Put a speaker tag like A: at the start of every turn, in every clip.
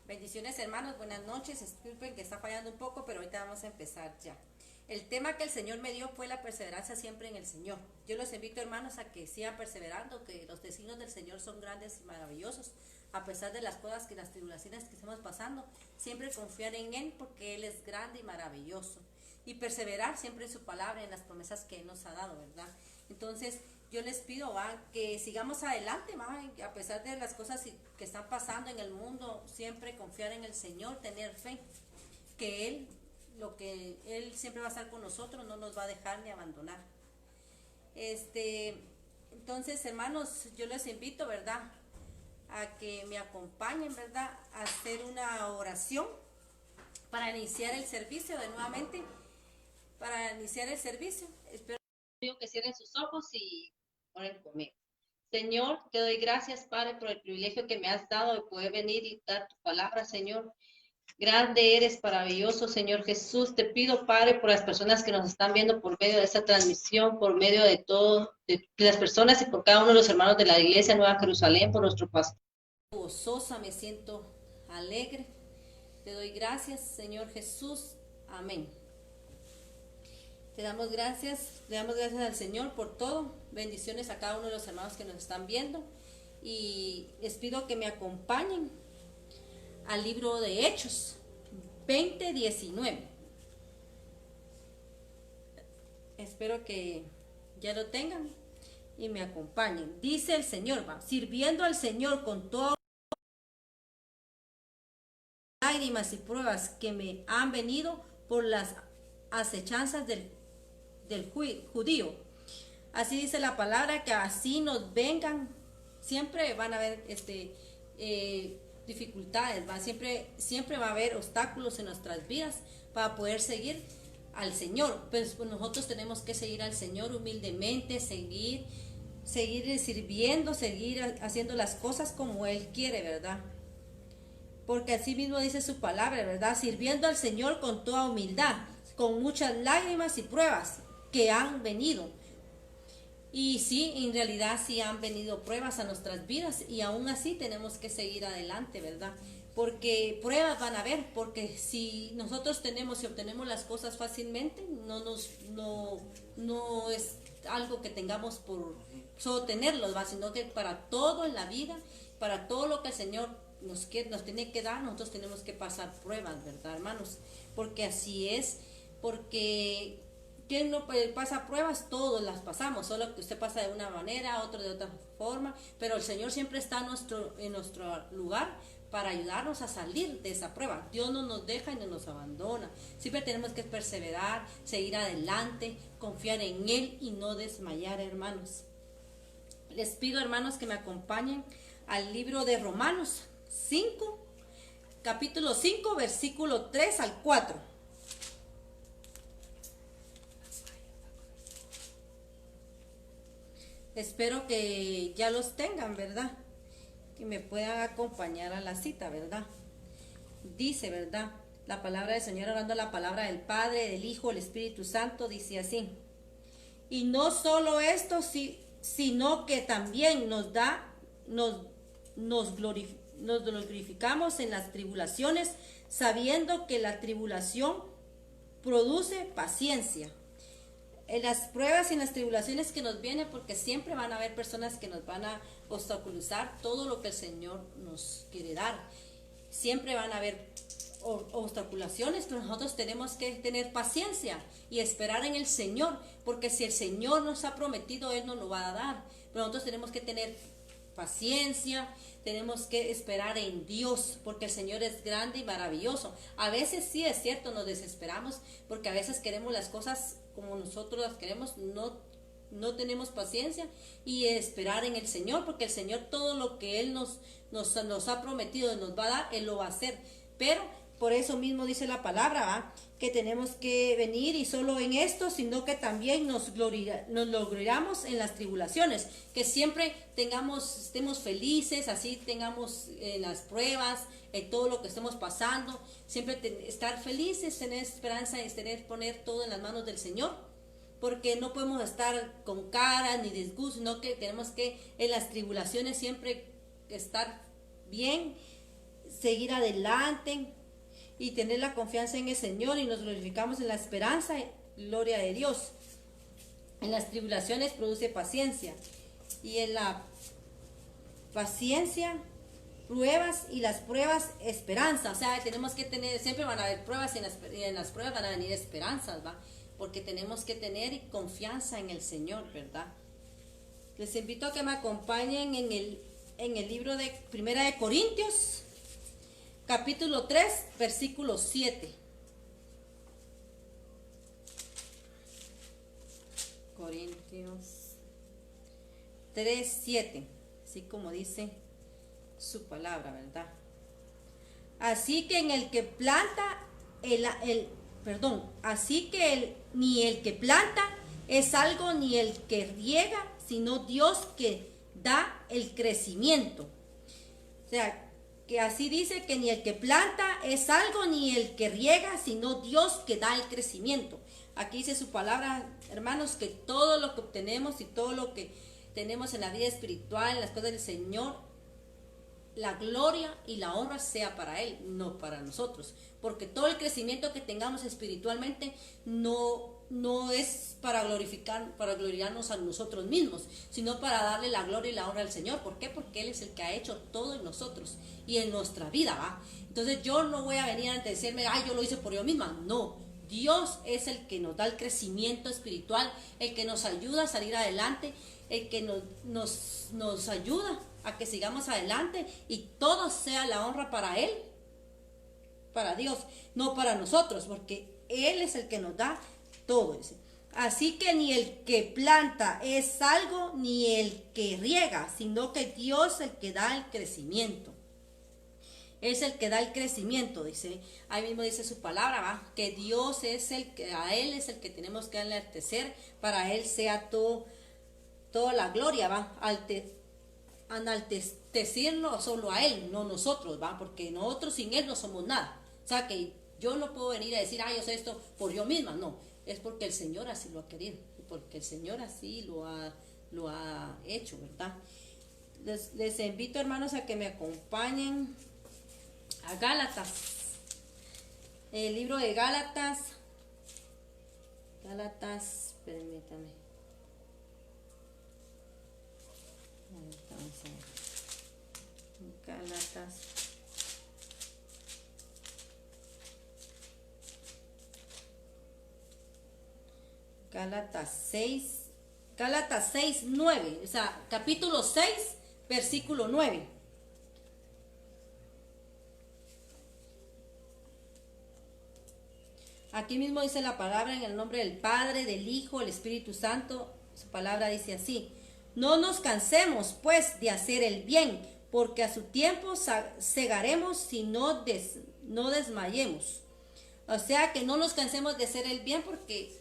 A: Bendiciones hermanos, buenas noches. Disculpen que está fallando un poco, pero ahorita vamos a empezar ya. El tema que el Señor me dio fue la perseverancia siempre en el Señor. Yo los invito hermanos a que sigan perseverando, que los designios del Señor son grandes y maravillosos. A pesar de las cosas las tribulaciones que estamos pasando, siempre confiar en Él porque Él es grande y maravilloso. Y perseverar siempre en su palabra, en las promesas que Él nos ha dado, ¿verdad? Entonces, yo les pido que sigamos adelante, a pesar de las cosas que están pasando en el mundo, siempre confiar en el Señor, tener fe, que Él siempre va a estar con nosotros, no nos va a dejar ni abandonar. Entonces, hermanos, yo les invito, ¿verdad?, a que me acompañen, ¿verdad?, a hacer una oración para iniciar el servicio de nuevamente, para iniciar el servicio. Espero que cierren sus ojos y oren conmigo. Señor, te doy gracias, Padre, por el privilegio que me has dado de poder venir y dar tu palabra, Señor. Grande eres, maravilloso, Señor Jesús. Te pido, Padre, por las personas que nos están viendo por medio de esta transmisión, por medio de todo, de las personas y por cada uno de los hermanos de la Iglesia Nueva Jerusalén, por nuestro pastor. Gozosa, me siento alegre. Te doy gracias, Señor Jesús. Amén. Le damos gracias al Señor por todo. Bendiciones a cada uno de los hermanos que nos están viendo. Y les pido que me acompañen al libro de Hechos 20:19. Espero que ya lo tengan y me acompañen. Dice el Señor, sirviendo al Señor con todas lágrimas y pruebas que me han venido por las acechanzas del judío. Así dice la palabra, que así nos vengan. Siempre van a haber dificultades, siempre va a haber obstáculos en nuestras vidas para poder seguir al Señor. Pues nosotros tenemos que seguir al Señor humildemente, seguir sirviendo, seguir haciendo las cosas como Él quiere, ¿verdad? Porque así mismo dice su palabra, ¿verdad? Sirviendo al Señor con toda humildad, con muchas lágrimas y pruebas que han venido. Y sí, en realidad sí han venido pruebas a nuestras vidas y aún así tenemos que seguir adelante, ¿verdad? Porque pruebas van a haber, porque si nosotros obtenemos las cosas fácilmente, no es algo que tengamos por solo tenerlos, sino que para todo en la vida, para todo lo que el Señor nos tiene que dar, nosotros tenemos que pasar pruebas, ¿verdad, hermanos? Porque así es, porque ¿quién no pasa pruebas? Todos las pasamos, solo que usted pasa de una manera, otro de otra forma, pero el Señor siempre está en nuestro lugar para ayudarnos a salir de esa prueba. Dios no nos deja y no nos abandona. Siempre tenemos que perseverar, seguir adelante, confiar en Él y no desmayar, hermanos. Les pido, hermanos, que me acompañen al libro de Romanos 5, capítulo 5, versículo 3 al 4. Espero que ya los tengan, ¿verdad? Que me puedan acompañar a la cita, ¿verdad? Dice, ¿verdad? La palabra del Señor, hablando la palabra del Padre, del Hijo, del Espíritu Santo, dice así. Y no solo esto, sino que también nos glorificamos en las tribulaciones, sabiendo que la tribulación produce paciencia. En las pruebas y en las tribulaciones que nos vienen, porque siempre van a haber personas que nos van a obstaculizar todo lo que el Señor nos quiere dar. Siempre van a haber obstaculaciones, pero nosotros tenemos que tener paciencia y esperar en el Señor, porque si el Señor nos ha prometido, Él nos lo va a dar. Pero nosotros tenemos que tener paciencia, tenemos que esperar en Dios, porque el Señor es grande y maravilloso. A veces sí es cierto, nos desesperamos, porque a veces queremos las cosas como nosotros las queremos, no tenemos paciencia y esperar en el Señor, porque el Señor todo lo que Él nos ha prometido y nos va a dar, Él lo va a hacer. Pero por eso mismo dice la palabra, que tenemos que venir y solo en esto, sino que también nos gloriamos en las tribulaciones, que siempre estemos felices, así tengamos las pruebas, en todo lo que estemos pasando, siempre estar felices, tener esperanza y poner todo en las manos del Señor, porque no podemos estar con cara ni disgusto, sino que tenemos que en las tribulaciones siempre estar bien seguir adelante y tener la confianza en el Señor, y nos glorificamos en la esperanza, gloria de Dios. En las tribulaciones produce paciencia, y en la paciencia pruebas, y las pruebas esperanza. O sea, tenemos que tener, siempre van a haber pruebas, y en las pruebas van a venir esperanzas, ¿va? Porque tenemos que tener confianza en el Señor, ¿verdad? Les invito a que me acompañen en el libro de Primera de Corintios, capítulo 3, versículo 7. Corintios 3, 7. Así como dice su palabra, ¿verdad? Así que en el que planta, así que ni el que planta es algo, ni el que riega, sino Dios que da el crecimiento. O sea, que así dice que ni el que planta es algo, ni el que riega, sino Dios que da el crecimiento. Aquí dice su palabra, hermanos, que todo lo que obtenemos y todo lo que tenemos en la vida espiritual, en las cosas del Señor, la gloria y la honra sea para Él, no para nosotros. Porque todo el crecimiento que tengamos espiritualmente no es para gloriarnos a nosotros mismos, sino para darle la gloria y la honra al Señor. ¿Por qué? Porque Él es el que ha hecho todo en nosotros y en nuestra vida, ¿va? Entonces yo no voy a venir a decirme, ay, yo lo hice por yo misma. No, Dios es el que nos da el crecimiento espiritual, el que nos ayuda a salir adelante, el que nos ayuda a que sigamos adelante, y todo sea la honra para Él, para Dios, no para nosotros, porque Él es el que nos da todo. Así que ni el que planta es algo, ni el que riega, sino que Dios es el que da el crecimiento. Es el que da el crecimiento, dice, ahí mismo dice su palabra, ¿va? Que Dios es el que, a Él es el que tenemos que enaltecer, para Él sea toda la gloria, ¿va? Enaltecerlo solo a Él, no nosotros, ¿va? Porque nosotros sin Él no somos nada. O sea que yo no puedo venir a decir, yo sé esto por yo misma, no. Es porque el Señor así lo ha querido, porque el Señor así lo ha hecho, ¿verdad? Les invito, hermanos, a que me acompañen a Gálatas, el libro de Gálatas, permítame. Gálatas 6, 9, o sea, capítulo 6, versículo 9. Aquí mismo dice la palabra en el nombre del Padre, del Hijo, del Espíritu Santo. Su palabra dice así: no nos cansemos pues de hacer el bien, porque a su tiempo segaremos si no desmayemos. O sea que no nos cansemos de hacer el bien, porque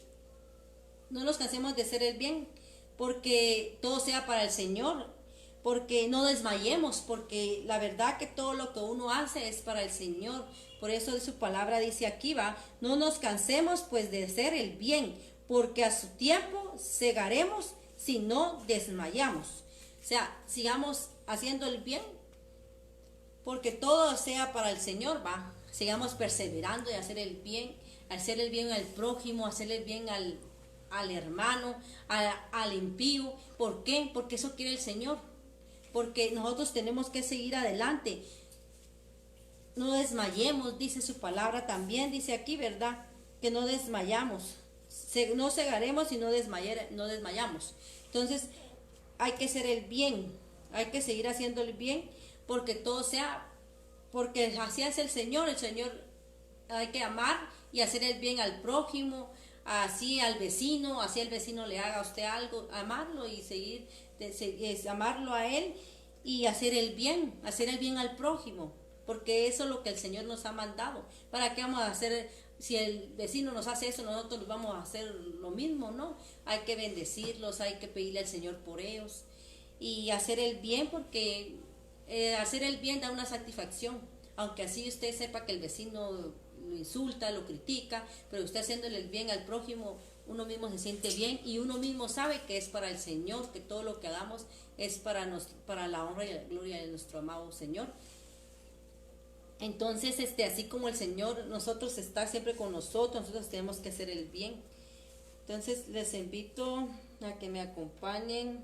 A: todo sea para el Señor, porque no desmayemos, porque la verdad que todo lo que uno hace es para el Señor. Por eso su palabra dice aquí, va, no nos cansemos pues de hacer el bien, porque a su tiempo segaremos si no desmayamos. O sea, sigamos haciendo el bien, porque todo sea para el Señor, va. Sigamos perseverando y hacer el bien al prójimo, hacer el bien al hermano, al impío. ¿Por qué? Porque eso quiere el Señor. Porque nosotros tenemos que seguir adelante. No desmayemos, dice su palabra también, dice aquí, ¿verdad? Que no desmayamos. No cegaremos y no desmayamos. Entonces, hay que hacer el bien, hay que seguir haciendo el bien, porque todo sea, porque así es el Señor hay que amar y hacer el bien al prójimo, así al vecino, así el vecino le haga a usted algo, amarlo y amarlo a él y hacer el bien al prójimo, porque eso es lo que el Señor nos ha mandado. ¿Para qué vamos a hacer? Si el vecino nos hace eso, nosotros vamos a hacer lo mismo, ¿no? Hay que bendecirlos, hay que pedirle al Señor por ellos y hacer el bien, porque hacer el bien da una satisfacción, aunque así usted sepa que el vecino lo insulta, lo critica, pero usted haciéndole el bien al prójimo, uno mismo se siente bien y uno mismo sabe que es para el Señor, que todo lo que hagamos es para la honra y la gloria de nuestro amado Señor. Entonces, así como el Señor, nosotros está siempre con nosotros tenemos que hacer el bien. Entonces, les invito a que me acompañen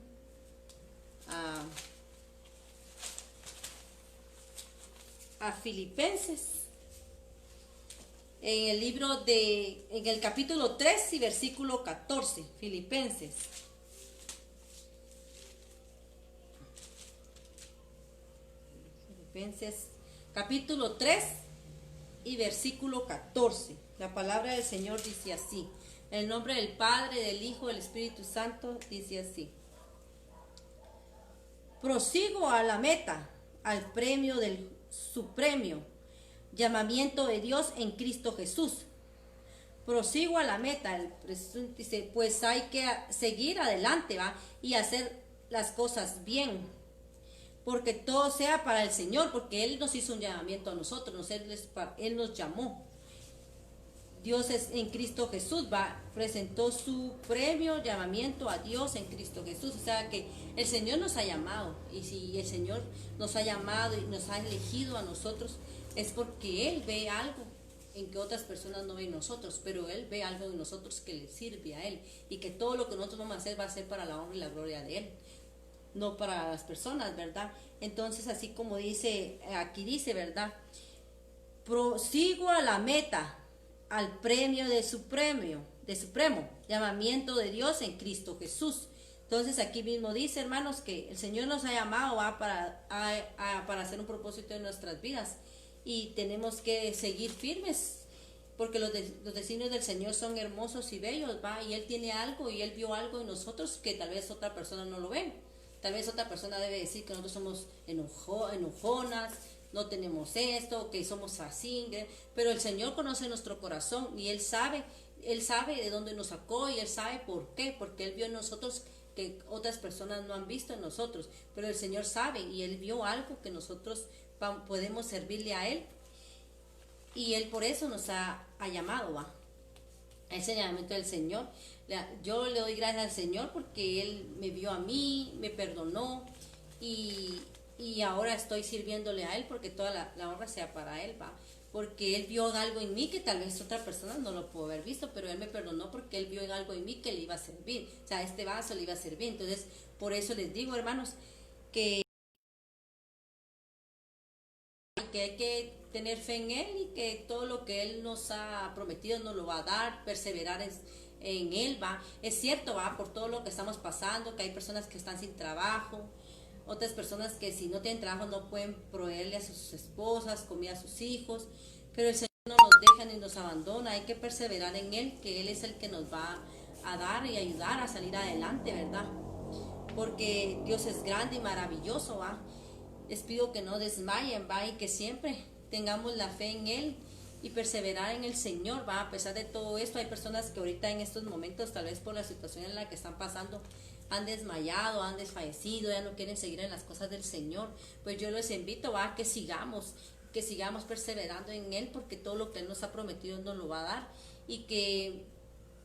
A: a Filipenses, en el capítulo 3 y versículo 14, Filipenses. Filipenses, capítulo 3 y versículo 14. La palabra del Señor dice así. En el nombre del Padre, del Hijo, del Espíritu Santo, dice así. Prosigo a la meta, al premio del supremo llamamiento de Dios en Cristo Jesús. Prosigo a la meta, dice, pues hay que seguir adelante, ¿va? Y hacer las cosas bien, porque todo sea para el Señor, porque Él nos hizo un llamamiento a nosotros, Él nos llamó. Dios es en Cristo Jesús, presentó su premio llamamiento a Dios en Cristo Jesús. O sea que el Señor nos ha llamado, y si el Señor nos ha llamado y nos ha elegido a nosotros, es porque Él ve algo en que otras personas no ven en nosotros, pero Él ve algo en nosotros que le sirve a Él, y que todo lo que nosotros vamos a hacer va a ser para la honra y la gloria de Él, no para las personas, ¿verdad? Entonces, así como aquí dice, ¿verdad? Prosigo a la meta, al premio de supremo llamamiento de Dios en Cristo Jesús. Entonces aquí mismo dice, hermanos, que el Señor nos ha llamado para hacer un propósito en nuestras vidas, y tenemos que seguir firmes, porque los designios del Señor son hermosos y bellos, y Él tiene algo, y Él vio algo en nosotros que tal vez otra persona no lo ve. Tal vez otra persona debe decir que nosotros somos enojonas, no tenemos esto, que somos así, pero el Señor conoce nuestro corazón, y Él sabe de dónde nos sacó, y Él sabe por qué, porque Él vio en nosotros que otras personas no han visto en nosotros, pero el Señor sabe, y Él vio algo que nosotros podemos servirle a Él, y Él por eso nos ha llamado, ¿va? Ese llamamiento del Señor. Yo le doy gracias al Señor porque Él me vio a mí, me perdonó, y ahora estoy sirviéndole a Él, porque toda la honra sea para Él, ¿va? Porque Él vio algo en mí que tal vez otra persona no lo pudo haber visto, pero Él me perdonó porque Él vio algo en mí que le iba a servir. O sea, este vaso le iba a servir. Entonces, por eso les digo, hermanos, que hay que tener fe en Él, y que todo lo que Él nos ha prometido nos lo va a dar, perseverar en Él, ¿va? Es cierto, ¿va? Por todo lo que estamos pasando, que hay personas que están sin trabajo, otras personas que si no tienen trabajo no pueden proveerle a sus esposas, comida a sus hijos, pero el Señor no nos deja ni nos abandona. Hay que perseverar en Él, que Él es el que nos va a dar y ayudar a salir adelante, ¿verdad? Porque Dios es grande y maravilloso, ¿va? Les pido que no desmayen, ¿va? Y que siempre tengamos la fe en Él y perseverar en el Señor, ¿va? A pesar de todo esto, hay personas que ahorita en estos momentos, tal vez por la situación en la que están pasando, han desmayado, han desfallecido, ya no quieren seguir en las cosas del Señor. Pues yo les invito, ¿va? Que sigamos perseverando en Él, porque todo lo que Él nos ha prometido nos lo va a dar, y que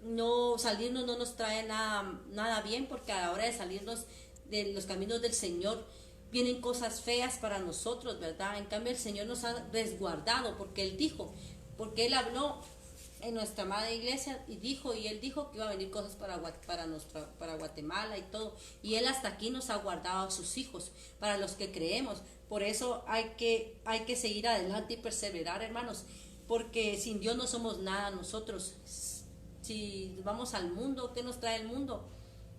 A: no salirnos no nos trae nada bien, porque a la hora de salirnos de los caminos del Señor vienen cosas feas para nosotros, ¿verdad? En cambio el Señor nos ha resguardado, porque Él habló en nuestra amada iglesia y Él dijo que iba a venir cosas para Guatemala y todo, y Él hasta aquí nos ha guardado a sus hijos, para los que creemos. Por eso hay que seguir adelante y perseverar, hermanos, porque sin Dios no somos nada nosotros. Si vamos al mundo, ¿qué nos trae el mundo?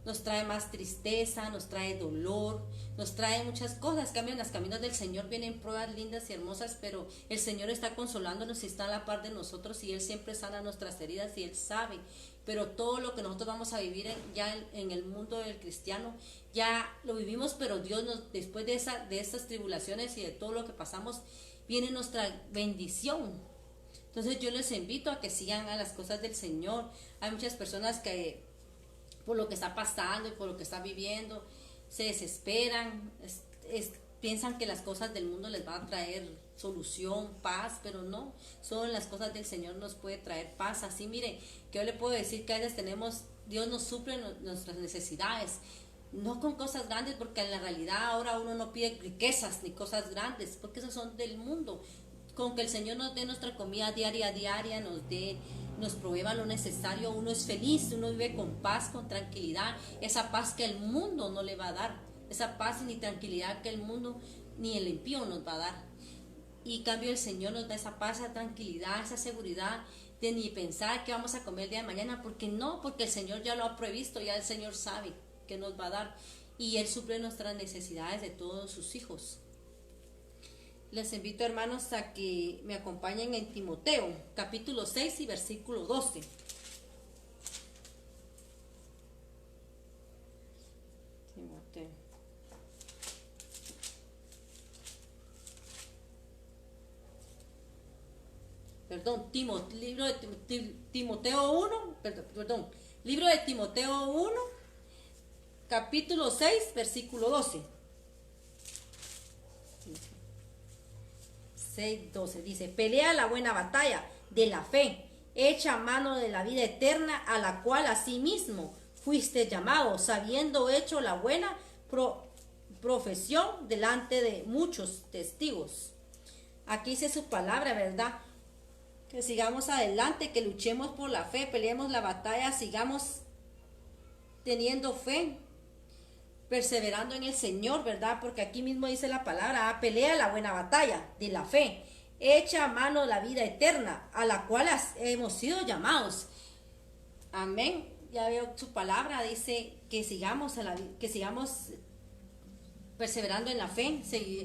A: Nos trae más tristeza, nos trae dolor, nos trae muchas cosas. En los caminos del Señor vienen pruebas lindas y hermosas, pero el Señor está consolándonos y está a la par de nosotros, y Él siempre sana nuestras heridas, y Él sabe. Pero todo lo que nosotros vamos a vivir ya en el mundo del cristiano, ya lo vivimos, pero Dios después de estas tribulaciones y de todo lo que pasamos, viene nuestra bendición. Entonces yo les invito a que sigan a las cosas del Señor. Hay muchas personas que por lo que está pasando y por lo que está viviendo se desesperan, piensan que las cosas del mundo les van a traer solución, paz, pero no, solo las cosas del Señor nos puede traer paz. Así, mire, que yo le puedo decir que a veces Dios nos suple nuestras necesidades, no con cosas grandes, porque en la realidad ahora uno no pide riquezas ni cosas grandes, porque esas son del mundo. con que el Señor nos dé nuestra comida diaria, nos provea lo necesario, uno es feliz, uno vive con paz, con tranquilidad, esa paz que el mundo no le va a dar, esa paz ni tranquilidad que el mundo ni el impío nos va a dar. Y en cambio el Señor nos da esa paz, esa tranquilidad, esa seguridad de ni pensar que vamos a comer el día de mañana, porque no, porque el Señor ya lo ha previsto, ya el Señor sabe que nos va a dar y Él suple nuestras necesidades de todos sus hijos. Les invito, hermanos, a que me acompañen en Timoteo, capítulo 6 y versículo 12. Timoteo. Perdón, libro de Timoteo 1, libro de Timoteo 1, capítulo 6, versículo 12. 6:12 dice: pelea la buena batalla de la fe, echa mano de la vida eterna, a la cual asimismo fuiste llamado, sabiendo hecho la buena profesión delante de muchos testigos. Aquí dice su palabra, ¿verdad? Que sigamos adelante, que luchemos por la fe, peleemos la batalla, sigamos teniendo fe, perseverando en el Señor, ¿verdad? Porque aquí mismo dice la palabra, pelea la buena batalla de la fe, echa a mano la vida eterna, a la cual hemos sido llamados. Amén. Ya veo su palabra, dice que sigamos perseverando en la fe,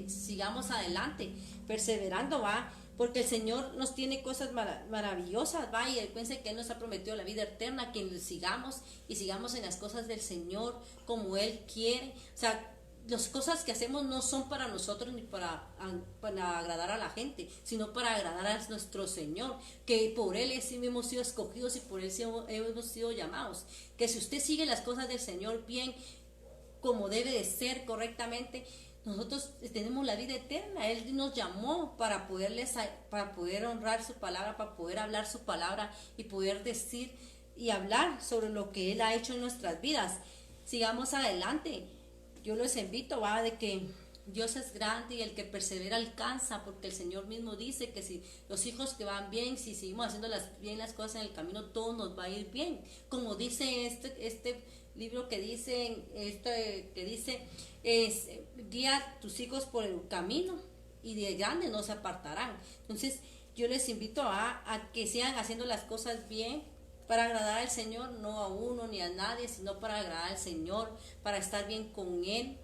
A: sigamos adelante, perseverando, va, porque el Señor nos tiene cosas maravillosas, va, y piense que Él nos ha prometido la vida eterna, que le sigamos y sigamos en las cosas del Señor como Él quiere. O sea, las cosas que hacemos no son para nosotros ni para agradar a la gente, sino para agradar a nuestro Señor, que por Él hemos sido escogidos y por Él hemos sido llamados. Que si usted sigue las cosas del Señor bien, como debe de ser correctamente, nosotros tenemos la vida eterna. Él nos llamó para poder honrar su palabra, para poder hablar su palabra y poder decir y hablar sobre lo que Él ha hecho en nuestras vidas. Sigamos adelante. Yo los invito, va, de que Dios es grande y el que persevera alcanza, porque el Señor mismo dice que si los hijos que van bien, si seguimos haciendo bien las cosas en el camino, todo nos va a ir bien. Como dice este libro que dice, guía a tus hijos por el camino y de grande no se apartarán. Entonces yo les invito a que sigan haciendo las cosas bien para agradar al Señor, no a uno ni a nadie, sino para agradar al Señor, para estar bien con Él,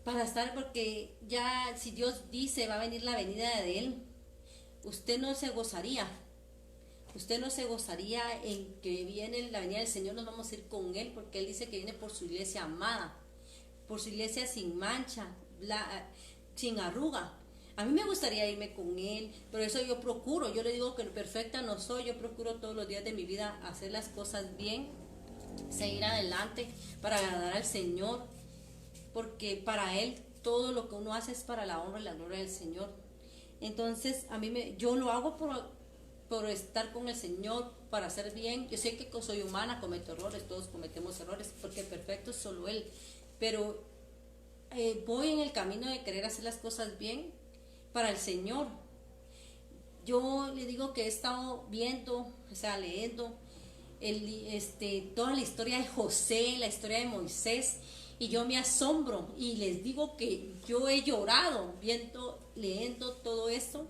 A: para estar, porque ya si Dios dice va a venir la venida de Él, usted no se gozaría en que viene la venida del Señor, nos vamos a ir con Él, porque Él dice que viene por su iglesia amada, por su iglesia sin mancha, sin arruga. A mí me gustaría irme con Él, pero eso yo procuro. Yo le digo que perfecta no soy, yo procuro todos los días de mi vida hacer las cosas bien, seguir adelante para agradar al Señor, porque para Él todo lo que uno hace es para la honra y la gloria del Señor. Entonces yo lo hago por estar con el Señor, para hacer bien. Yo sé que soy humana, cometo errores, todos cometemos errores, porque perfecto es solo Él, pero voy en el camino de querer hacer las cosas bien para el Señor. Yo le digo que he estado viendo, o sea, leyendo toda la historia de José, la historia de Moisés, y yo me asombro y les digo que yo he llorado leyendo todo esto,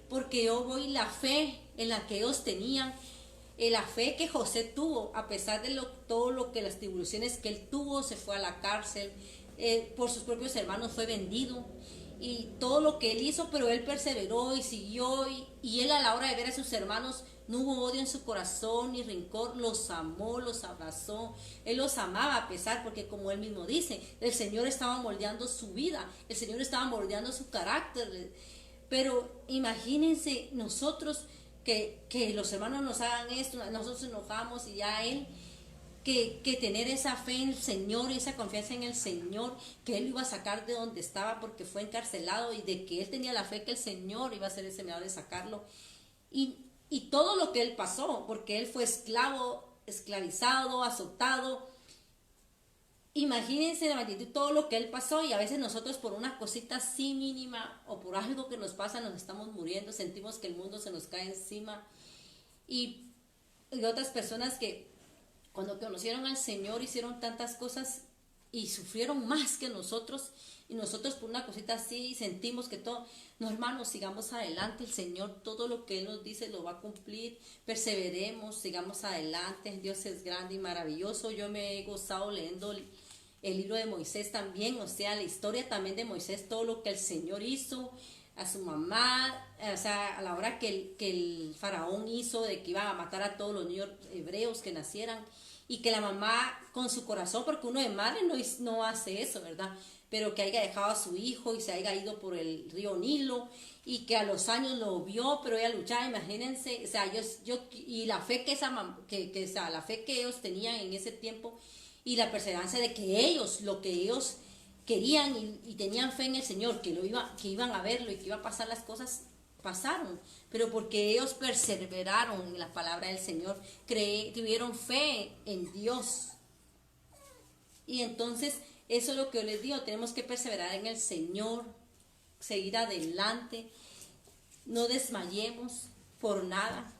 A: porque yo voy la fe en la que ellos tenían, la fe que José tuvo, a pesar de todo lo que las tribulaciones que él tuvo, se fue a la cárcel, por sus propios hermanos fue vendido, y todo lo que él hizo, pero él perseveró y siguió, y él a la hora de ver a sus hermanos no hubo odio en su corazón ni rencor, los amó, los abrazó, él los amaba a pesar, porque como él mismo dice, el Señor estaba moldeando su vida, el Señor estaba moldeando su carácter. Pero imagínense nosotros que los hermanos nos hagan esto, nosotros nos enojamos, y ya él, que tener esa fe en el Señor, esa confianza en el Señor, que Él lo iba a sacar de donde estaba porque fue encarcelado, y de que Él tenía la fe que el Señor iba a ser ese medio de sacarlo, y todo lo que Él pasó, porque Él fue esclavizado, azotado, imagínense la magnitud, todo lo que él pasó y a veces nosotros por una cosita así mínima o por algo que nos pasa nos estamos muriendo, sentimos que el mundo se nos cae encima y otras personas que cuando conocieron al Señor hicieron tantas cosas y sufrieron más que nosotros y nosotros por una cosita así sentimos que todo, no hermanos, sigamos adelante, el Señor todo lo que Él nos dice lo va a cumplir, perseveremos, sigamos adelante, Dios es grande y maravilloso. Yo me he gozado leyendo el libro de Moisés también, o sea, la historia también de Moisés, todo lo que el Señor hizo a su mamá, o sea, a la hora que el faraón hizo de que iba a matar a todos los niños hebreos que nacieran, y que la mamá con su corazón, porque uno de madre no hace eso, ¿verdad? Pero que haya dejado a su hijo y se haya ido por el río Nilo y que a los años lo vio, pero ella luchaba, imagínense, o sea, y la fe que o sea, la fe que ellos tenían en ese tiempo y la perseverancia de que ellos, lo que ellos querían y tenían fe en el Señor, que iban a verlo y que iban a pasar las cosas, pasaron, pero porque ellos perseveraron en la palabra del Señor, tuvieron fe en Dios. Y entonces, eso es lo que yo les digo, tenemos que perseverar en el Señor, seguir adelante, no desmayemos por nada.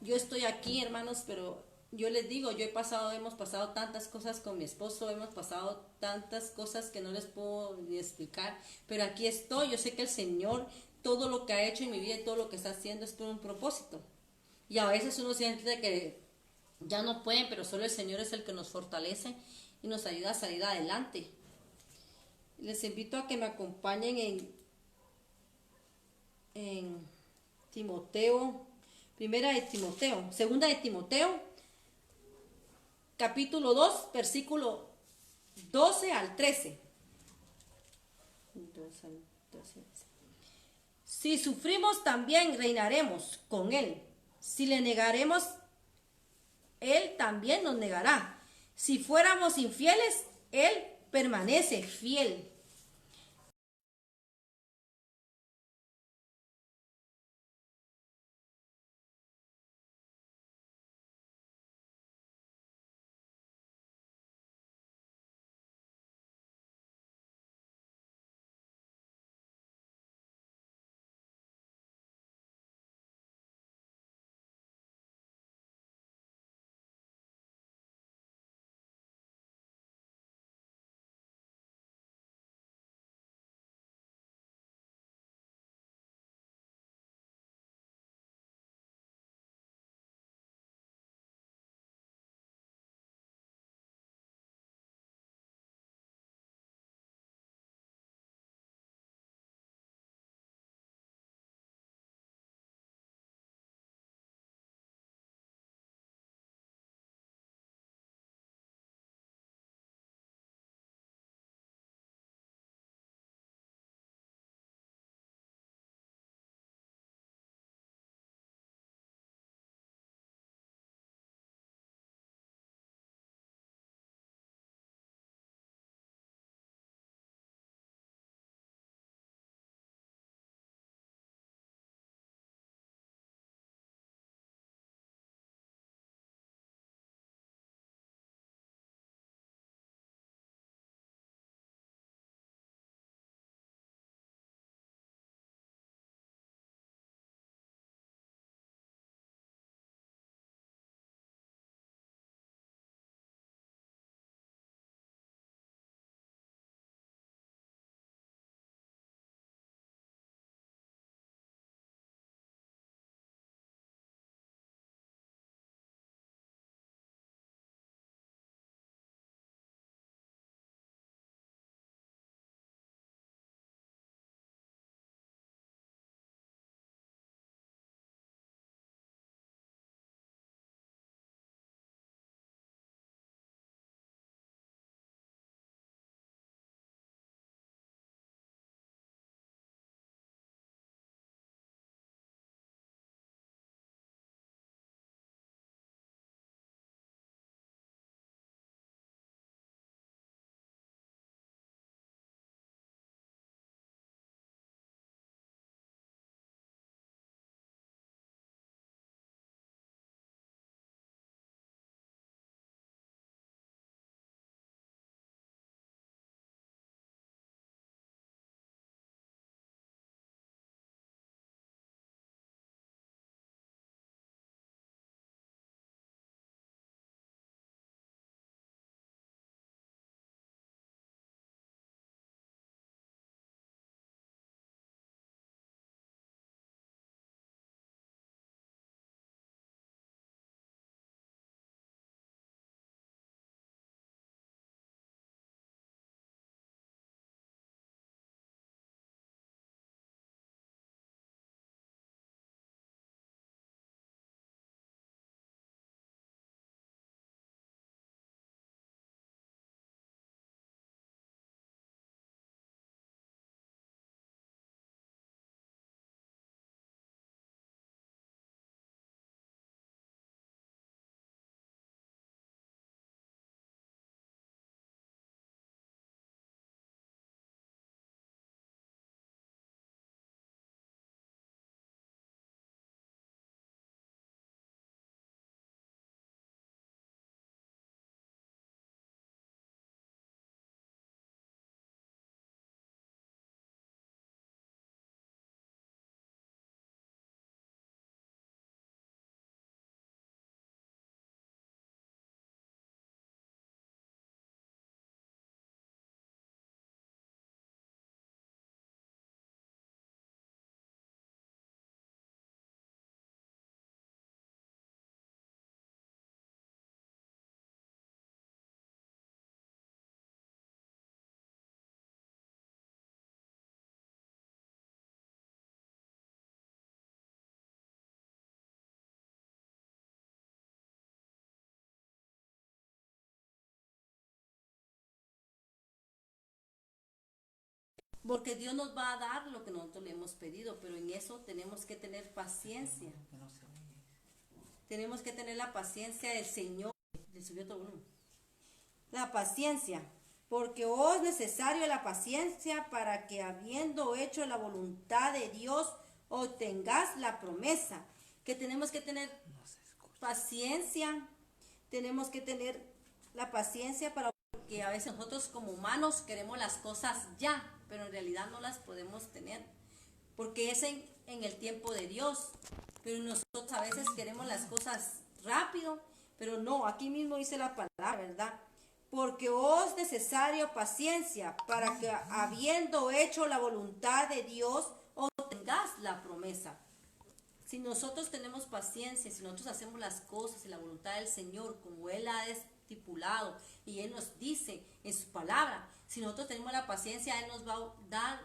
A: Yo estoy aquí, hermanos, pero yo les digo, hemos pasado tantas cosas con mi esposo, hemos pasado tantas cosas que no les puedo ni explicar, pero aquí estoy. Yo sé que el Señor, todo lo que ha hecho en mi vida y todo lo que está haciendo es por un propósito. Y a veces uno siente que ya no pueden, pero solo el Señor es el que nos fortalece y nos ayuda a salir adelante. Les invito a que me acompañen en Timoteo, segunda de Timoteo, capítulo 2, versículo 12 al 13. Si sufrimos, también reinaremos con Él. Si le negaremos, Él también nos negará. Si fuéramos infieles, Él permanece fiel Porque Dios nos va a dar lo que nosotros le hemos pedido, pero en eso tenemos que tener paciencia. Tenemos que tener la paciencia del Señor. Le subió todo uno. La paciencia. Porque os es necesario la paciencia para que habiendo hecho la voluntad de Dios, obtengáis la promesa. Que tenemos que tener paciencia. Tenemos que tener la paciencia para que a veces nosotros como humanos queremos las cosas ya, pero en realidad no las podemos tener. Porque es en el tiempo de Dios. Pero nosotros a veces queremos las cosas rápido, pero no, aquí mismo dice la palabra, ¿verdad? Porque os es necesario paciencia para que habiendo hecho la voluntad de Dios, obtengáis la promesa. Si nosotros tenemos paciencia, si nosotros hacemos las cosas en la voluntad del Señor, como Él ha estipulado y Él nos dice en su palabra, si nosotros tenemos la paciencia, Él nos va a dar,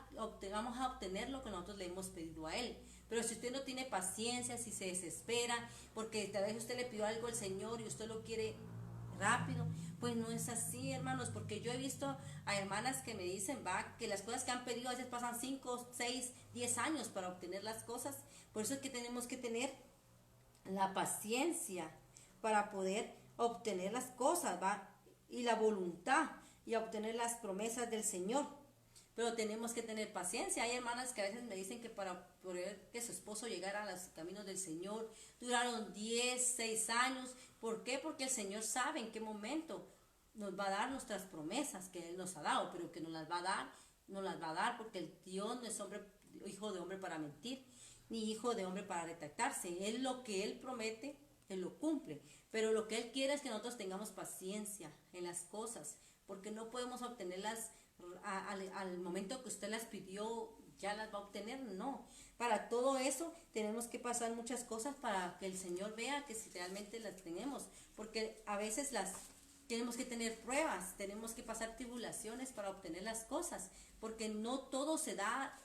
A: vamos a obtener lo que nosotros le hemos pedido a Él. Pero si usted no tiene paciencia, si se desespera, porque tal vez usted le pidió algo al Señor y usted lo quiere rápido, pues no es así, hermanos, porque yo he visto a hermanas que me dicen, que las cosas que han pedido a veces pasan 5, 6, 10 años para obtener las cosas. Por eso es que tenemos que tener la paciencia para poder obtener las cosas, y la voluntad y obtener las promesas del Señor. Pero tenemos que tener paciencia. Hay hermanas que a veces me dicen que para poder que su esposo llegara a los caminos del Señor duraron 10, 6 años. ¿Por qué? Porque el Señor sabe en qué momento nos va a dar nuestras promesas que Él nos ha dado, pero que nos las va a dar porque el Dios no es hijo de hombre para mentir, ni hijo de hombre para retractarse. Él lo que Él promete, Él lo cumple. Pero lo que Él quiere es que nosotros tengamos paciencia en las cosas, porque no podemos obtenerlas al momento que usted las pidió, ya las va a obtener. No, para todo eso tenemos que pasar muchas cosas para que el Señor vea que si realmente las tenemos, porque a veces las tenemos que tener pruebas, tenemos que pasar tribulaciones para obtener las cosas, porque no todo se da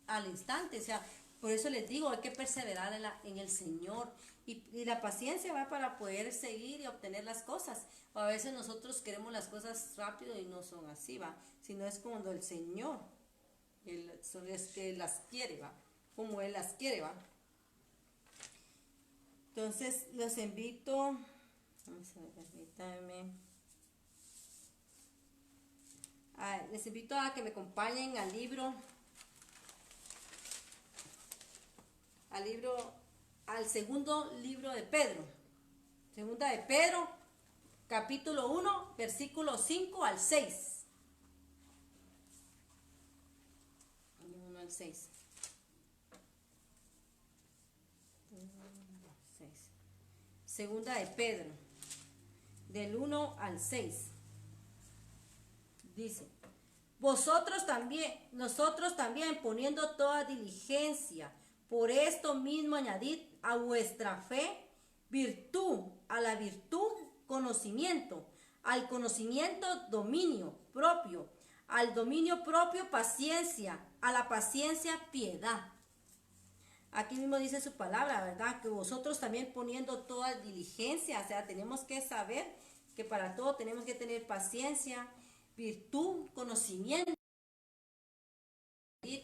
A: al instante. O sea, por eso les digo, hay que perseverar en el Señor, y la paciencia va para poder seguir y obtener las cosas. O a veces nosotros queremos las cosas rápido y no son así, sino es cuando el Señor es que las quiere, como Él las quiere, Entonces los invito, les invito a que me acompañen al al segundo libro de Pedro. Segunda de Pedro, capítulo 1, versículo 5 al 6. 1 al 6. Segunda de Pedro, del 1 al 6. Dice: nosotros también, poniendo toda diligencia, por esto mismo añadid a vuestra fe virtud, a la virtud conocimiento, al conocimiento dominio propio, al dominio propio paciencia, a la paciencia piedad. Aquí mismo dice su palabra, ¿verdad? Que vosotros también poniendo toda diligencia, o sea, tenemos que saber que para todo tenemos que tener paciencia, virtud, conocimiento,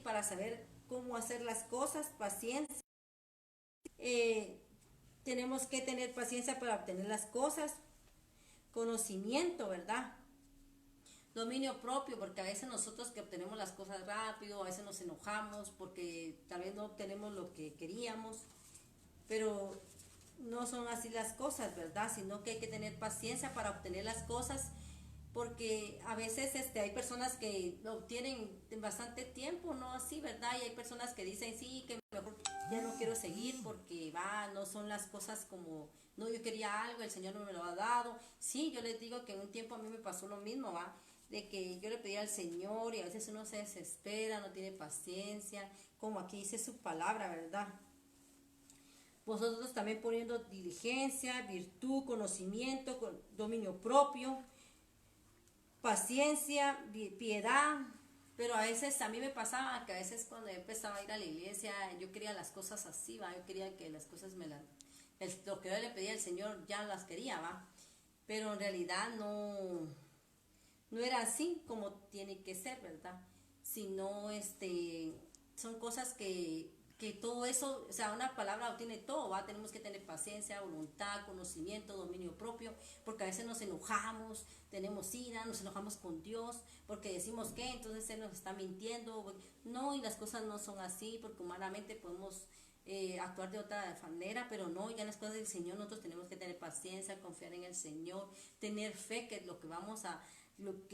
A: para saber cómo hacer las cosas, paciencia. Tenemos que tener paciencia para obtener las cosas, conocimiento, ¿verdad? Dominio propio, porque a veces nosotros que obtenemos las cosas rápido, a veces nos enojamos porque tal vez no obtenemos lo que queríamos, pero no son así las cosas, ¿verdad? Sino que hay que tener paciencia para obtener las cosas, porque a veces hay personas que lo obtienen en bastante tiempo, no así, ¿verdad? Y hay personas que dicen, sí, que mejor ya no quiero seguir porque no son las cosas como, no, yo quería algo, el Señor no me lo ha dado. Sí, yo les digo que en un tiempo a mí me pasó lo mismo, de que yo le pedía al Señor y a veces uno se desespera, no tiene paciencia, como aquí dice su palabra, ¿verdad? Vosotros también poniendo diligencia, virtud, conocimiento, dominio propio, paciencia, piedad. Pero a veces a mí me pasaba que a veces cuando yo empezaba a ir a la iglesia, yo quería las cosas así, yo quería que las cosas lo que yo le pedía al Señor ya las quería, pero en realidad no era así como tiene que ser, ¿verdad? sino son cosas que todo eso, o sea, una palabra lo tiene todo, ¿va? Tenemos que tener paciencia, voluntad, conocimiento, dominio propio, porque a veces nos enojamos, tenemos ira, nos enojamos con Dios, porque decimos que entonces Él nos está mintiendo. No, y las cosas no son así, porque humanamente podemos actuar de otra manera, pero no, ya en las cosas del Señor nosotros tenemos que tener paciencia, confiar en el Señor, tener fe que lo que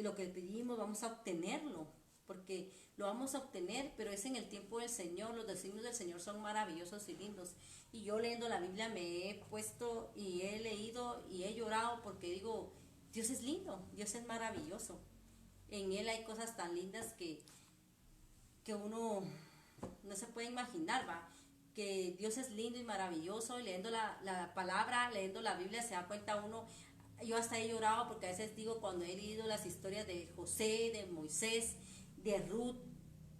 A: lo que pedimos vamos a obtenerlo, porque lo vamos a obtener, pero es en el tiempo del Señor. Los designios del Señor son maravillosos y lindos, y yo leyendo la Biblia me he puesto y he leído y he llorado, porque digo, Dios es lindo, Dios es maravilloso, en Él hay cosas tan lindas que uno no se puede imaginar, va, que Dios es lindo y maravilloso, y leyendo la palabra, leyendo la Biblia se da cuenta uno. Yo hasta he llorado, porque a veces digo, cuando he leído las historias de José, de Moisés, de Ruth,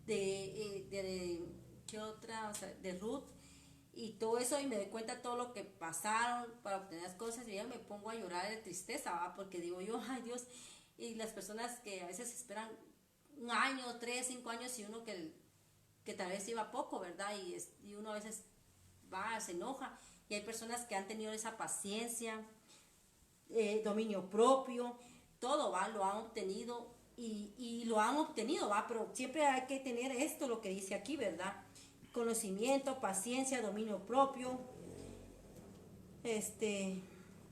A: ¿qué otra? O sea, de Ruth, y todo eso, y me doy cuenta todo lo que pasaron para obtener las cosas, y yo me pongo a llorar de tristeza, ¿va? Porque digo yo, ay Dios, y las personas que a veces esperan un año, 3, 5 años, y uno que tal vez iba poco, ¿verdad? Y uno a veces va, se enoja, y hay personas que han tenido esa paciencia, dominio propio, todo, va, lo han obtenido, y lo han obtenido, va, pero siempre hay que tener esto, lo que dice aquí, ¿verdad? Conocimiento, paciencia, dominio propio,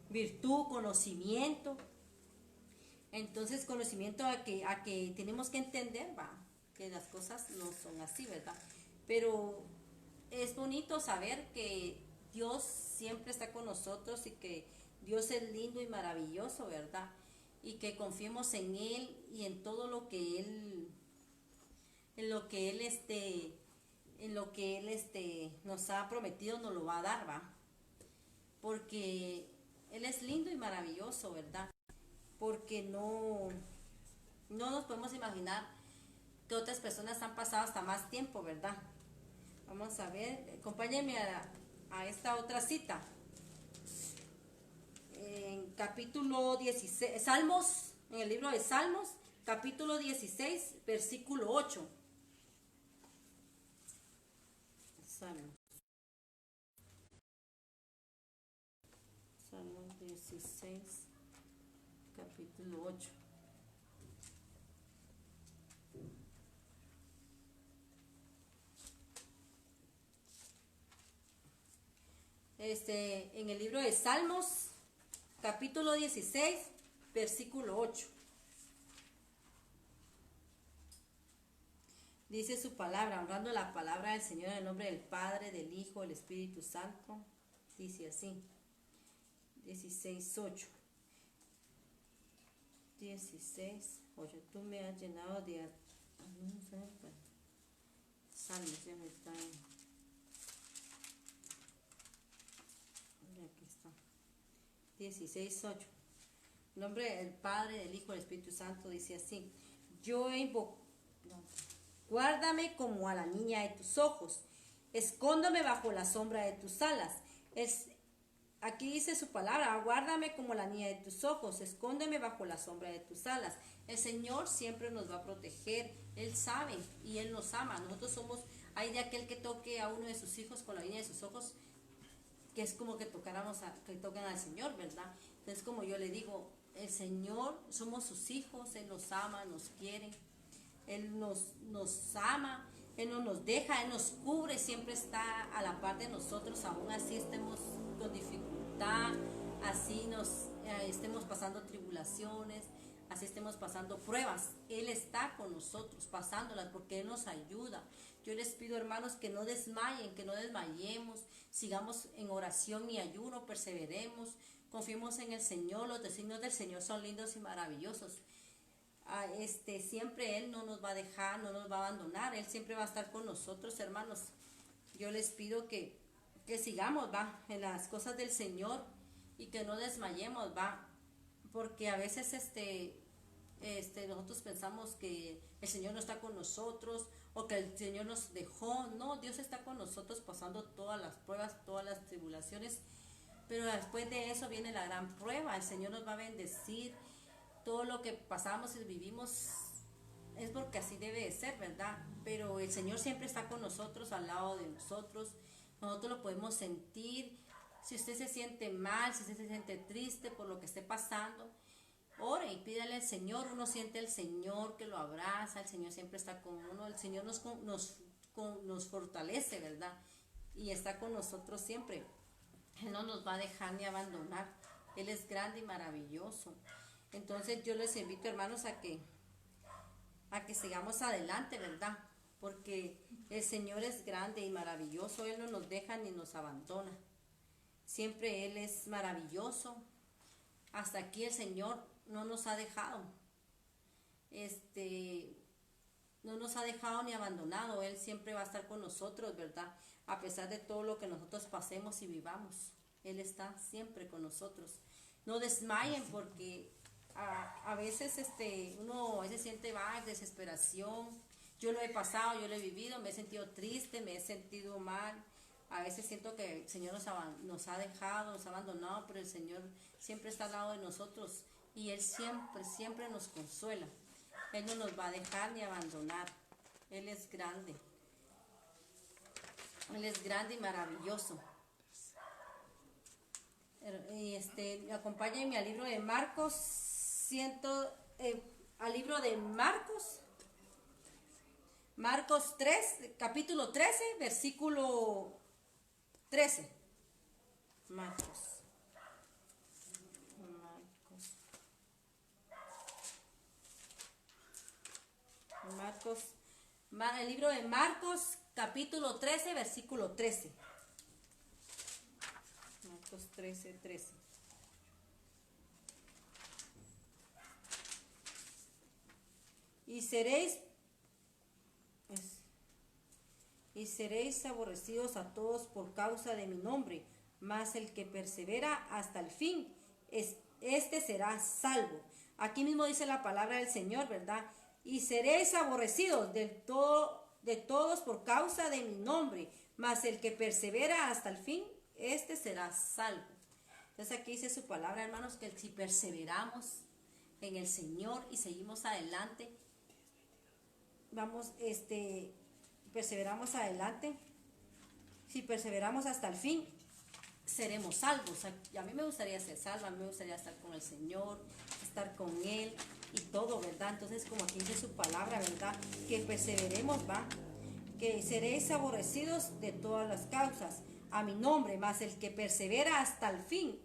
A: virtud, conocimiento. Entonces, conocimiento a que tenemos que entender, va, que las cosas no son así, ¿verdad? Pero es bonito saber que Dios siempre está con nosotros, y que Dios es lindo y maravilloso, ¿verdad? Y que confiemos en Él, y en todo lo que Él, en lo que Él nos ha prometido, nos lo va a dar, ¿va? Porque Él es lindo y maravilloso, ¿verdad? Porque no nos podemos imaginar que otras personas han pasado hasta más tiempo, ¿verdad? Vamos a ver, acompáñenme a esta otra cita. En capítulo 16, Salmos, en el libro de Salmos, capítulo 16, versículo 8. Salmos 16, capítulo 8. En el libro de Salmos, capítulo 16, versículo 8. Dice su palabra, honrando la palabra del Señor en el nombre del Padre, del Hijo, del Espíritu Santo. Dice así, 16:8. 16:8. Tú me has llenado de... Salmos, ya me está... Aquí está. 16:8. En nombre del Padre, del Hijo, del Espíritu Santo, dice así. Yo he invocado... Guárdame como a la niña de tus ojos, escóndome bajo la sombra de tus alas. Aquí dice su palabra, guárdame como la niña de tus ojos, escóndeme bajo la sombra de tus alas. El Señor siempre nos va a proteger, Él sabe y Él nos ama. Nosotros somos, hay de aquel que toque a uno de sus hijos con la niña de sus ojos, que es como que que tocan al Señor, ¿verdad? Entonces, como yo le digo, el Señor, somos sus hijos, Él nos ama, nos quiere. Él nos ama, Él no nos deja, Él nos cubre, siempre está a la par de nosotros, aún así estemos con dificultad, así estemos pasando tribulaciones, así estemos pasando pruebas. Él está con nosotros pasándolas, porque Él nos ayuda. Yo les pido, hermanos, que no desmayen, que no desmayemos, sigamos en oración y ayuno, perseveremos, confiemos en el Señor. Los designios del Señor son lindos y maravillosos. Siempre Él no nos va a dejar, no nos va a abandonar, Él siempre va a estar con nosotros, hermanos. Yo les pido que sigamos, va, en las cosas del Señor, y que no desmayemos, va, porque a veces nosotros pensamos que el Señor no está con nosotros, o que el Señor nos dejó. No, Dios está con nosotros pasando todas las pruebas, todas las tribulaciones, pero después de eso viene la gran prueba. El Señor nos va a bendecir. Todo lo que pasamos y vivimos es porque así debe de ser, ¿verdad? Pero el Señor siempre está con nosotros, al lado de nosotros. Nosotros lo podemos sentir. Si usted se siente mal, si usted se siente triste por lo que esté pasando, ore y pídale al Señor. Uno siente al Señor que lo abraza, el Señor siempre está con uno, el Señor nos fortalece, ¿verdad? Y está con nosotros siempre. Él no nos va a dejar ni abandonar. Él es grande y maravilloso. Entonces yo les invito, hermanos, a que sigamos adelante, ¿verdad? Porque el Señor es grande y maravilloso. Él no nos deja ni nos abandona. Siempre Él es maravilloso. Hasta aquí el Señor no nos ha dejado. No nos ha dejado ni abandonado. Él siempre va a estar con nosotros, ¿verdad? A pesar de todo lo que nosotros pasemos y vivamos. Él está siempre con nosotros. No desmayen porque a veces uno a veces siente desesperación. Yo lo he pasado, yo lo he vivido, me he sentido triste, me he sentido mal. A veces siento que el Señor nos ha dejado, nos ha abandonado, pero el Señor siempre está al lado de nosotros y Él siempre, siempre nos consuela. Él no nos va a dejar ni abandonar. Él es grande. Él es grande y maravilloso. Acompáñenme al libro de Marcos, al libro de Marcos 3, capítulo 13, versículo 13. Marcos. El libro de Marcos, capítulo 13, versículo 13. Marcos 13, 13. Y seréis aborrecidos a todos por causa de mi nombre, mas el que persevera hasta el fin, este será salvo. Aquí mismo dice la palabra del Señor, ¿verdad? Y seréis aborrecidos de todos por causa de mi nombre, mas el que persevera hasta el fin, este será salvo. Entonces aquí dice su palabra, hermanos, que si perseveramos en el Señor y seguimos adelante, perseveramos adelante, si perseveramos hasta el fin, seremos salvos. A mí me gustaría ser salva, a mí me gustaría estar con el Señor, estar con Él y todo, ¿verdad? Entonces, como aquí dice su palabra, ¿verdad? Que perseveremos, ¿va? Que seréis aborrecidos de todas las causas a mi nombre, mas el que persevera hasta el fin,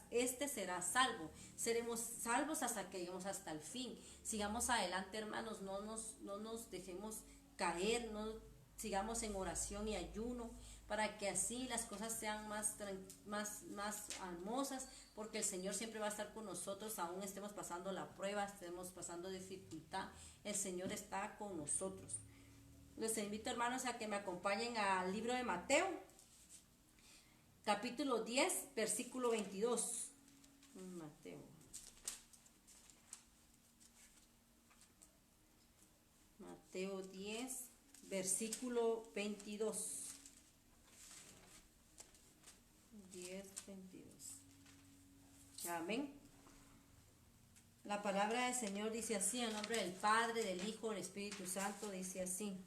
A: este será salvo. Seremos salvos hasta que lleguemos hasta el fin. Sigamos adelante, hermanos, no nos dejemos caer, no sigamos en oración y ayuno, para que así las cosas sean más hermosas, porque el Señor siempre va a estar con nosotros, aún estemos pasando la prueba, estemos pasando dificultad, el Señor está con nosotros. Les invito, hermanos, a que me acompañen al libro de Mateo, capítulo 10, versículo 22. Mateo 10, versículo 22. 10, 22. Amén. La palabra del Señor dice así, en nombre del Padre, del Hijo, del Espíritu Santo, dice así.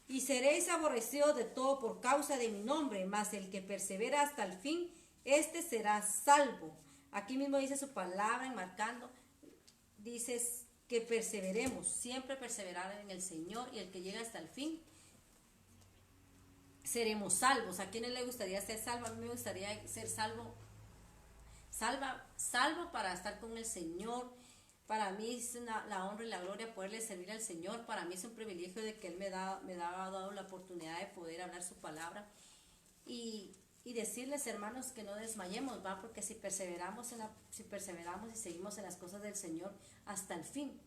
A: Y seréis aborrecidos de todo por causa de mi nombre, mas el que persevera hasta el fin, este será salvo. Aquí mismo dice su palabra, enmarcando, dice que perseveremos, siempre perseverar en el Señor, y el que llega hasta el fin, seremos salvos. ¿A quién le gustaría ser salvo? A mí me gustaría ser salvo para estar con el Señor. Para mí es la honra y la gloria poderle servir al Señor. Para mí es un privilegio de que Él me ha dado la oportunidad de poder hablar su palabra y decirles, hermanos, que no desmayemos, ¿va? Porque si perseveramos y seguimos en las cosas del Señor hasta el fin,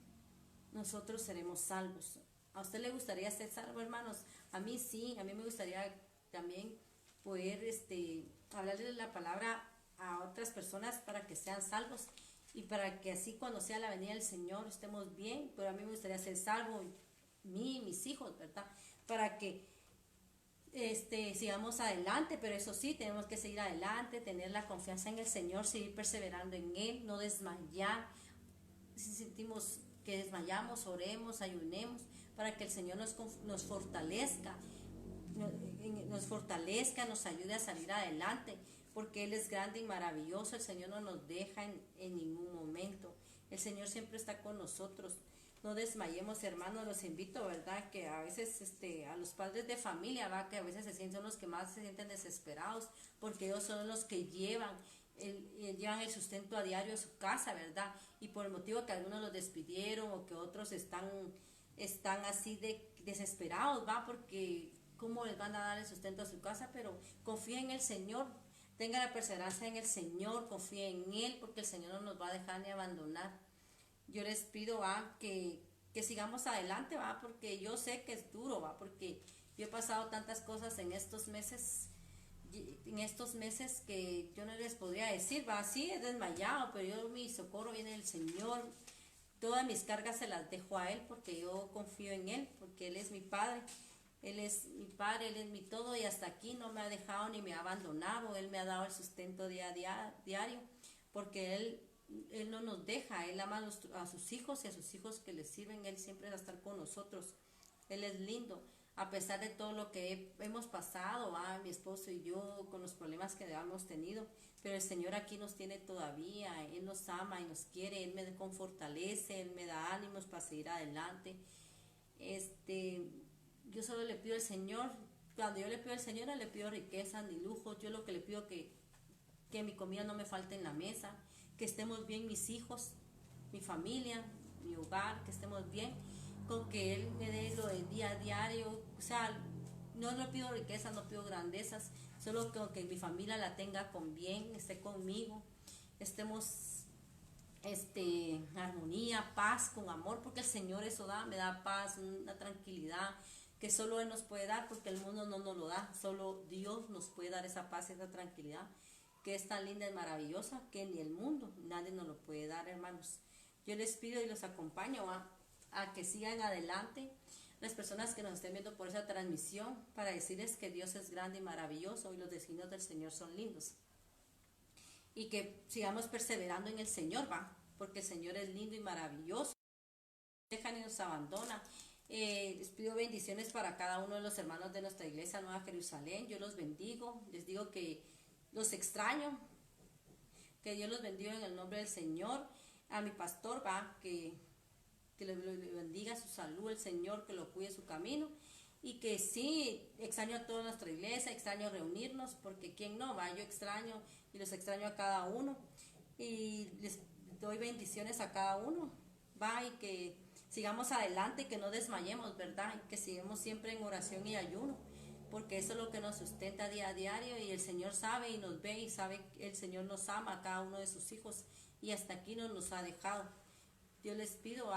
A: nosotros seremos salvos. ¿A usted le gustaría ser salvo, hermanos? A mí sí, a mí me gustaría también poder hablarle la palabra a otras personas para que sean salvos y para que así cuando sea la venida del Señor estemos bien. Pero a mí me gustaría ser salvo, mí y mis hijos, ¿verdad? Para que sigamos adelante, pero eso sí, tenemos que seguir adelante, tener la confianza en el Señor, seguir perseverando en Él, no desmayar. Si sentimos que desmayamos, oremos, ayunemos, para que el Señor nos fortalezca, nos ayude a salir adelante, porque Él es grande y maravilloso. El Señor no nos deja en ningún momento. El Señor siempre está con nosotros. No desmayemos, hermanos. Los invito, ¿verdad? Que a veces a los padres de familia, ¿va? Que a veces son los que más se sienten desesperados, porque ellos son los que llevan el sustento a diario a su casa, ¿verdad? Y por el motivo que algunos los despidieron o que otros están así de desesperados, ¿va? Porque cómo les van a dar el sustento a su casa, pero confíen en el Señor, tengan la perseverancia en el Señor, confíen en Él, porque el Señor no nos va a dejar ni abandonar. Yo les pido, ¿va? Que sigamos adelante, ¿va? Porque yo sé que es duro, ¿va? Porque yo he pasado tantas cosas en estos meses que yo no les podría decir, va, sí, he desmayado, pero mi socorro viene del Señor. Todas mis cargas se las dejo a Él, porque yo confío en Él, porque Él es mi Padre. Él es mi Padre, Él es mi todo, y hasta aquí no me ha dejado ni me ha abandonado. Él me ha dado el sustento diario, porque Él no nos deja. Él ama a sus hijos, y a sus hijos que le sirven, Él siempre va a estar con nosotros. Él es lindo, a pesar de todo lo que hemos pasado, mi esposo y yo, con los problemas que hemos tenido, pero el Señor aquí nos tiene todavía. Él nos ama y nos quiere. Él me fortalece, Él me da ánimos para seguir adelante. Yo solo le pido al Señor, cuando yo le pido al Señor, no le pido riquezas ni lujos. Yo lo que le pido que mi comida no me falte en la mesa, que estemos bien mis hijos, mi familia, mi hogar, que estemos bien, con que Él me dé lo del día a diario. O sea, no le pido riquezas, no pido grandezas, solo que mi familia la tenga con bien, esté conmigo, estemos armonía, paz, con amor, porque el Señor eso me da paz, una tranquilidad que solo Él nos puede dar, porque el mundo no nos lo da. Solo Dios nos puede dar esa paz y esa tranquilidad, que es tan linda y maravillosa, que ni el mundo, nadie nos lo puede dar, hermanos. Yo les pido y los acompaño a que sigan adelante, las personas que nos estén viendo por esa transmisión, para decirles que Dios es grande y maravilloso, y los designios del Señor son lindos, y que sigamos perseverando en el Señor, porque el Señor es lindo y maravilloso, no deja ni nos abandona. Les pido bendiciones para cada uno de los hermanos de nuestra iglesia Nueva Jerusalén. Yo los bendigo, les digo que los extraño, que Dios los bendiga en el nombre del Señor. A mi pastor, que le bendiga su salud, el Señor, que lo cuide su camino, y que sí, extraño a toda nuestra iglesia, extraño reunirnos, porque quién no, yo extraño y los extraño a cada uno, y les doy bendiciones a cada uno, y que sigamos adelante, que no desmayemos, ¿verdad? Y que sigamos siempre en oración y ayuno, porque eso es lo que nos sustenta día a diario, y el Señor sabe y nos ve, y sabe que el Señor nos ama a cada uno de sus hijos, y hasta aquí no nos ha dejado. Yo les pido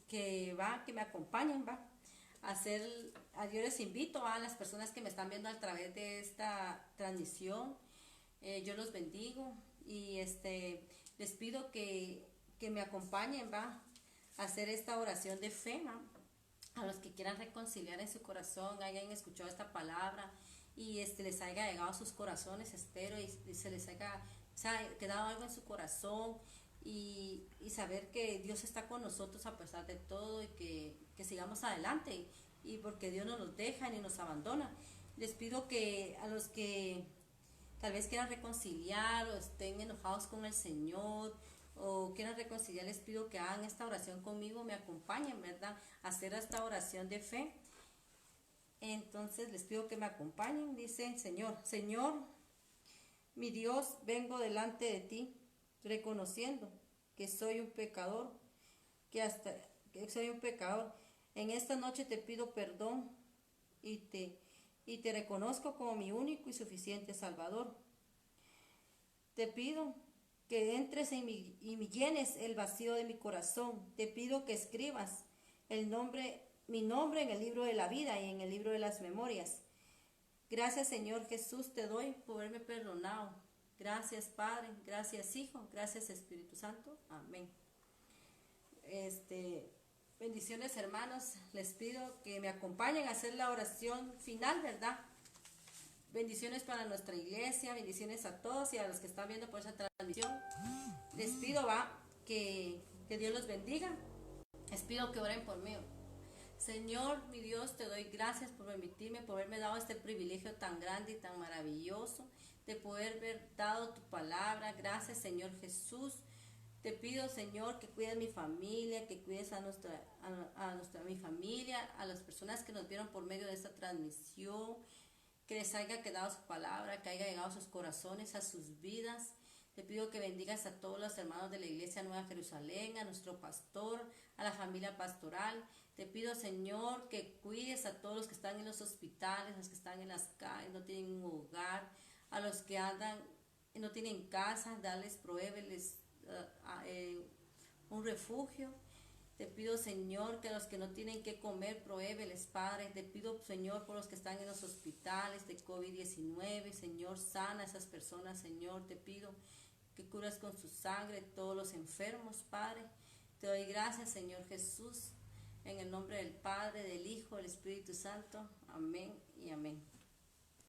A: que me acompañen, yo les invito a las personas que me están viendo a través de esta transmisión. Yo los bendigo, y les pido que me acompañen, a hacer esta oración de fe, a los que quieran reconciliar en su corazón, hayan escuchado esta palabra y les haya llegado a sus corazones, espero, y se les haya quedado algo en su corazón, y saber que Dios está con nosotros a pesar de todo, y que sigamos adelante, y porque Dios no nos deja ni nos abandona. Les pido que a los que tal vez quieran reconciliar o estén enojados con el Señor o quieran reconciliar, les pido que hagan esta oración conmigo, me acompañen, ¿verdad? A hacer esta oración de fe. Entonces les pido que me acompañen. Dice: Señor, mi Dios, vengo delante de ti, reconociendo que soy un pecador, que soy un pecador. En esta noche te pido perdón y te reconozco como mi único y suficiente Salvador. Te pido que entres en mí y me llenes el vacío de mi corazón. Te pido que escribas mi nombre en el libro de la vida y en el libro de las memorias. Gracias, Señor Jesús, te doy por haberme perdonado. Gracias, Padre, gracias, Hijo, gracias, Espíritu Santo. Amén. Bendiciones, hermanos. Les pido que me acompañen a hacer la oración final, ¿verdad? Bendiciones para nuestra iglesia, bendiciones a todos y a los que están viendo por esa transmisión. Les pido, que Que Dios los bendiga. Les pido que oren por mí. Señor, mi Dios, te doy gracias por permitirme, por haberme dado este privilegio tan grande y tan maravilloso de poder haber dado tu palabra. Gracias, Señor Jesús. Te pido, Señor, que cuides mi familia, que cuides a mi familia, a las personas que nos vieron por medio de esta transmisión, que les haya quedado su palabra, que haya llegado a sus corazones, a sus vidas. Te pido que bendigas a todos los hermanos de la Iglesia Nueva Jerusalén, a nuestro pastor, a la familia pastoral. Te pido, Señor, que cuides a todos los que están en los hospitales, los que están en las calles, no tienen un hogar, a los que andan, no tienen casa, provéeles un refugio. Te pido, Señor, que a los que no tienen que comer, provéeles, Padre. Te pido, Señor, por los que están en los hospitales de COVID-19, Señor, sana a esas personas, Señor. Te pido que curas con su sangre todos los enfermos, Padre. Te doy gracias, Señor Jesús, en el nombre del Padre, del Hijo, del Espíritu Santo. Amén y amén.